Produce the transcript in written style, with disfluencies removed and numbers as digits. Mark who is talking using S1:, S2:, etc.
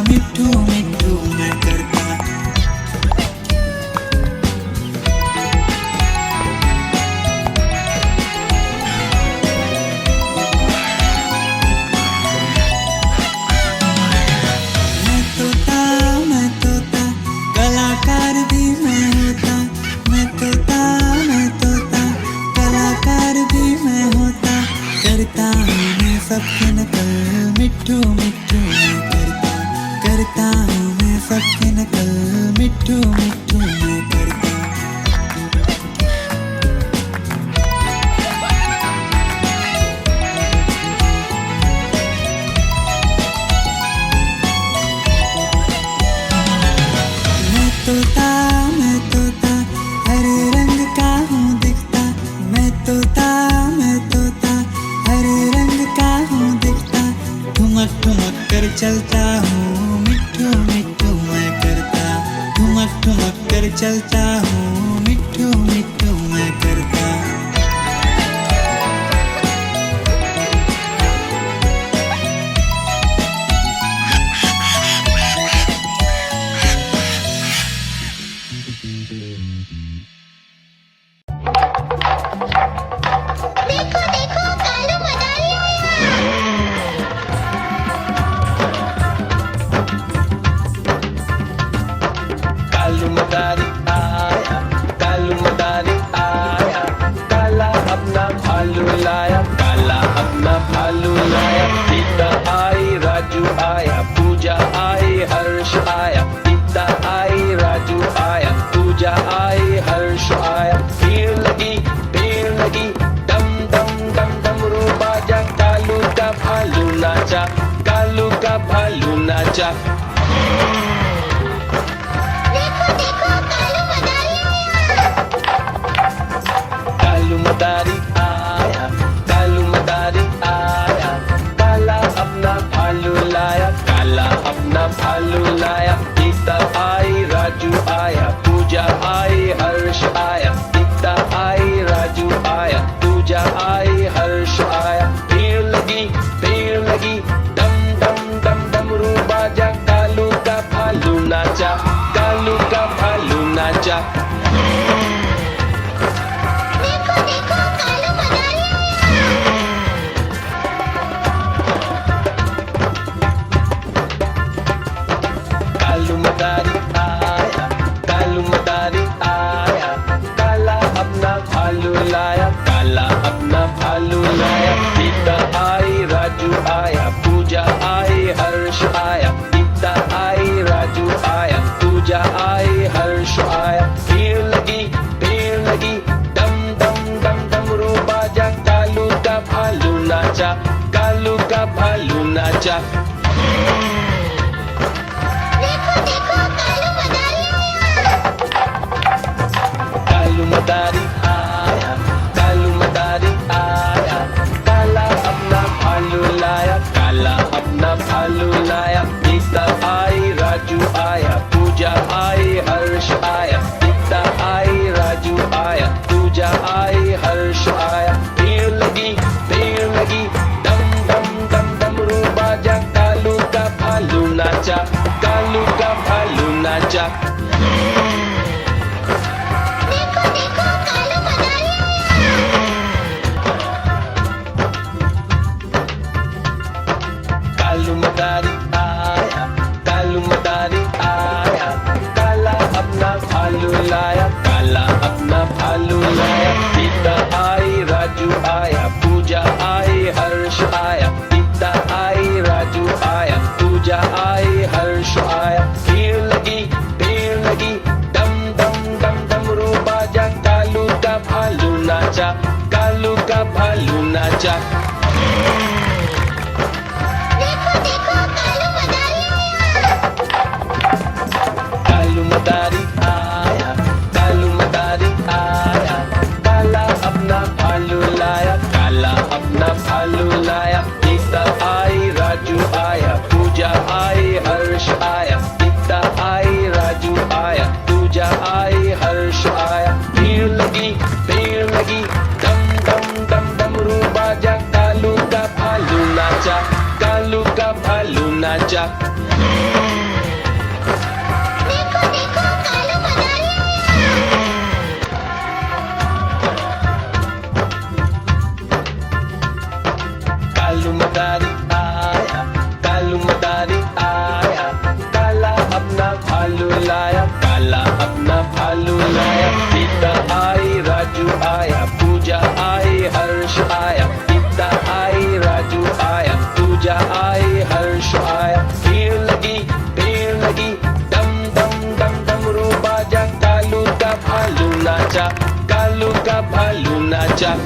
S1: मिट्ठू मिट्ठू मैं करता। मैं तोता कलाकार भी मैं होता। मैं तोता कलाकार भी मैं होता। करता हूँ मैं सबकी नकल मिट्ठू मिट्ठू मैं करता। करता हूँ मैं सबकी नकल मिट्ठू मिट्ठू मैं करता। मैं तोता हर रंग का हूँ दिखता। मैं तोता हर रंग का हूँ दिखता। ठुमक ठुमक कर चलता हूँ मिट्ठू मिट्ठू मैं करता। ठुमक ठुमक कर चलता हूँ मिट्ठू मिट्ठू मैं करता।
S2: देखो देखो कालू मदारी
S3: कालू मदारी आया, कालू मदारी आया, काला अपना भालू लाया, काला अपना भालू लाया। सीता आई, राजू आया, पूजा आई, हर्ष आया। सीता आई, राजू आया, पूजा आई, हर्ष आया। भीड़ लगी डम डम डम डमरू बाजा। कालू का भालू नाचा, कालू का भालू नाचा।
S2: देखो देखो कालू मदारी
S3: कालू मदारी आया, कालू मदारी आया, काला अपना भालू लाया, काला अपना भालू लाया। सीता आई, राजू आया, पूजा आई, हर्ष आया। सीता आई, राजू आया, पूजा आई, हर्ष आया। भीड़ लगी डम डम डम डमरू बाजा। कालू का भालू नाचा, कालू का भालू नाचा।
S2: देखो देखो कालू मदारी
S3: कालू मदारी आया, कालू मदारी आया, काला अपना भालू लाया, काला अपना भालू लाया। सीता आई, राजू आया, पूजा आई, हर्ष आया। सीता आई, राजू आया, पूजा आई, हर्ष आया। भीड़ लगी डम डम डम डमरू बाजा। कालू का भालू नाचा, कालू का भालू नाचा।
S2: देखो देखो कालू मदारी
S3: कालू मदारी आया, कालू मदारी आया, काला अपना भालू लाया, काला अपना भालू लाया। सीता आई, राजू आया, पूजा आई, हर्ष आया। सीता आई, राजू आया, पूजा आई, हर्ष आया। भीड़ लगी डम डम डम डमरू बाजा। कालू का भालू नाचा, कालू का भालू नाचा।
S2: देखो देखो कालू मदारी
S3: कालू मदारी आया, कालू मदारी आया, काला अपना भालू लाया, काला अपना भालू लाया। सीता आई, राजू आया, पूजा आई, हर्ष आया। सीता आई, राजू आया, पूजा आई, हर्ष आया। भीड़ लगी डम डम डम डमरू बाजा। कालू का भालू नाचा, कालू का भालू नाचा।
S2: देखो देखो कालू मदारी
S3: कालू मदारी आया, कालू मदारी आया, काला अपना भालू लाया, काला अपना भालू लाया। सीता आई, राजू आया, पूजा आई, हर्ष आया। सीता आई, राजू आया, पूजा आई, हर्ष आया। भीड़ लगी डम डम डम डमरू बाजा। कालू का भालू नाचा, कालू का भालू नाचा। चल